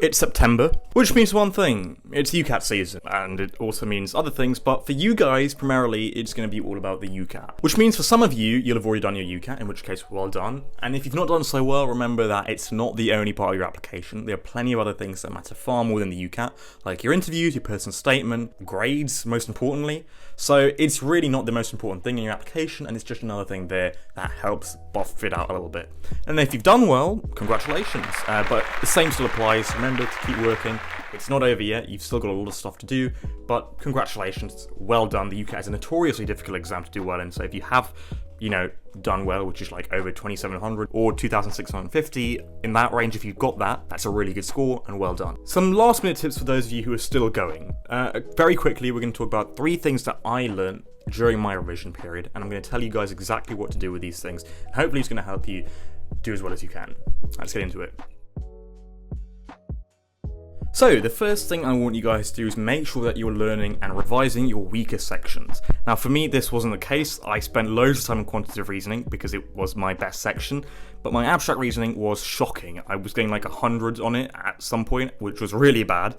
It's September, which means one thing, it's UCAT season, and it also means other things, but for you guys, primarily, it's going to be all about the UCAT. Which means for some of you, you'll have already done your UCAT, in which case, well done. And if you've not done so well, remember that it's not the only part of your application. There are plenty of other things that matter far more than the UCAT, like your interviews, your personal statement, grades, most importantly. So it's really not the most important thing in your application, and it's just another thing there that helps buff it out a little bit. And if you've done well, congratulations. But the same still applies. Remember to keep working. It's not over yet. You've still got a lot of stuff to do, but congratulations. Well done. The UCAT is a notoriously difficult exam to do well in. So if you have, done well, which is like over 2,700 or 2,650, in that range, if you've got that, that's a really good score and well done. Some last minute tips for those of you who are still going. Very quickly, we're going to talk about 3 things that I learned during my revision period, and I'm going to tell you guys exactly what to do with these things. And hopefully it's going to help you do as well as you can. Let's get into it. So, the first thing I want you guys to do is make sure that you're learning and revising your weaker sections. Now, for me, this wasn't the case. I spent loads of time on quantitative reasoning because it was my best section, but my abstract reasoning was shocking. I was getting like 100 on it at some point, which was really bad.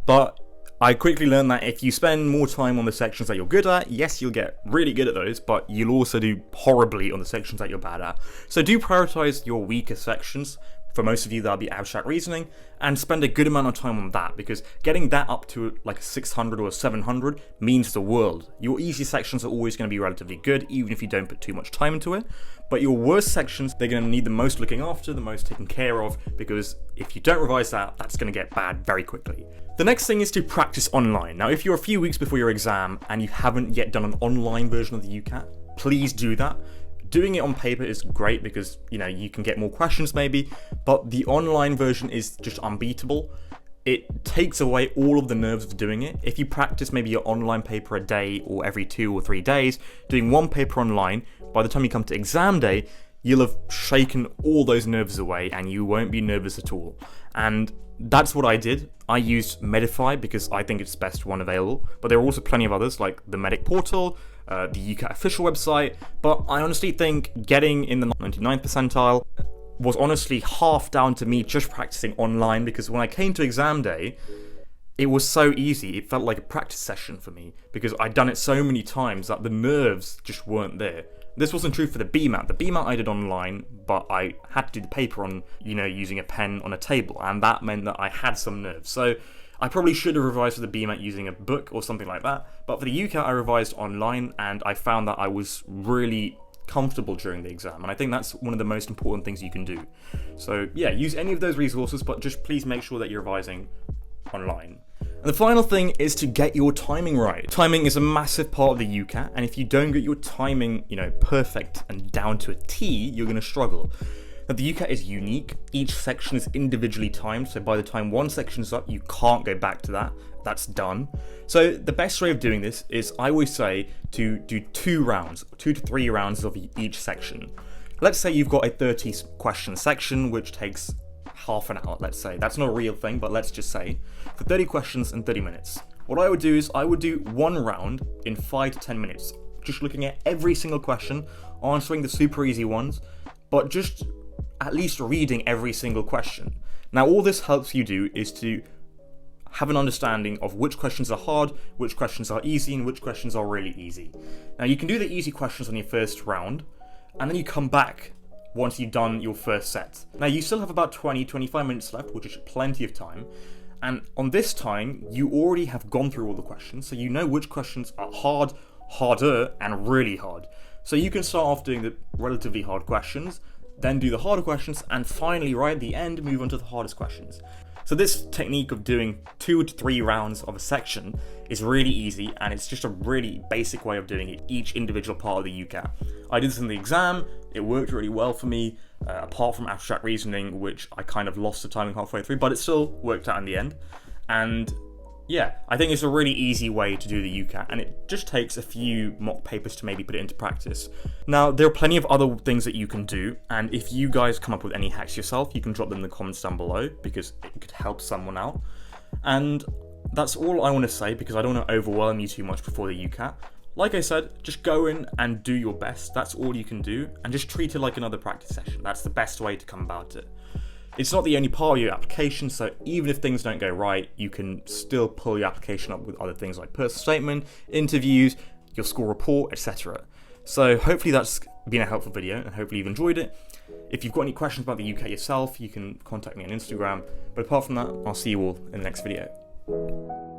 But I quickly learned that if you spend more time on the sections that you're good at, yes, you'll get really good at those, but you'll also do horribly on the sections that you're bad at. So do prioritize your weaker sections. For most of you, that'll be abstract reasoning, and spend a good amount of time on that, because getting that up to like a 600 or a 700 means the world. Your easy sections are always going to be relatively good, even if you don't put too much time into it, but your worst sections, they're going to need the most looking after, the most taken care of, because if you don't revise that, that's going to get bad very quickly. The next thing is to practice online. Now, if you're a few weeks before your exam and you haven't yet done an online version of the UCAT, please do that. Doing it on paper is great because, you can get more questions maybe, but the online version is just unbeatable. It takes away all of the nerves of doing it. If you practice maybe your online paper a day or every 2 or 3 days, doing one paper online, by the time you come to exam day, you'll have shaken all those nerves away and you won't be nervous at all. And that's what I did. I used Medify because I think it's the best one available, but there are also plenty of others like the Medic Portal, the UCAT official website, but I honestly think getting in the 99th percentile was honestly half down to me just practicing online, because when I came to exam day, it was so easy. It felt like a practice session for me because I'd done it so many times that the nerves just weren't there. This wasn't true for the BMAT. The BMAT I did online, but I had to do the paper on, using a pen on a table, and that meant that I had some nerves. So I probably should have revised for the BMAT using a book or something like that, but for the UCAT I revised online, and I found that I was really comfortable during the exam, and I think that's one of the most important things you can do. So yeah, use any of those resources, but just please make sure that you're revising online. And the final thing is to get your timing right. Timing is a massive part of the UCAT, and if you don't get your timing, perfect and down to a T, you're going to struggle. Now, the UCAT is unique. Each section is individually timed, so by the time one section's up, you can't go back to that. That's done. So the best way of doing this is, I always say, to do 2 to 3 rounds of each section. Let's say you've got a 30 question section, which takes half an hour, let's say. That's not a real thing, but let's just say, for 30 questions in 30 minutes. What I would do is, I would do 1 round in 5 to 10 minutes, just looking at every single question, answering the super easy ones, but just at least reading every single question. Now, all this helps you do is to have an understanding of which questions are hard, which questions are easy, and which questions are really easy. Now, you can do the easy questions on your first round, and then you come back once you've done your first set. Now, you still have about 20-25 minutes left, which is plenty of time, and on this time, you already have gone through all the questions, so you know which questions are hard, harder, and really hard. So you can start off doing the relatively hard questions, then do the harder questions, and finally, right at the end, move on to the hardest questions. So this technique of doing 2 to 3 rounds of a section is really easy, and it's just a really basic way of doing it, each individual part of the UCAT. I did this in the exam, it worked really well for me, apart from abstract reasoning, which I kind of lost the timing halfway through, but it still worked out in the end. And yeah, I think it's a really easy way to do the UCAT, and it just takes a few mock papers to maybe put it into practice. Now, there are plenty of other things that you can do, and if you guys come up with any hacks yourself, you can drop them in the comments down below, because it could help someone out. And that's all I want to say, because I don't want to overwhelm you too much before the UCAT. Like I said, just go in and do your best. That's all you can do, and just treat it like another practice session. That's the best way to come about it. It's not the only part of your application, so even if things don't go right, you can still pull your application up with other things like personal statement, interviews, your school report, etc. So hopefully that's been a helpful video, and hopefully you've enjoyed it. If you've got any questions about the UCAT yourself, you can contact me on Instagram. But apart from that, I'll see you all in the next video.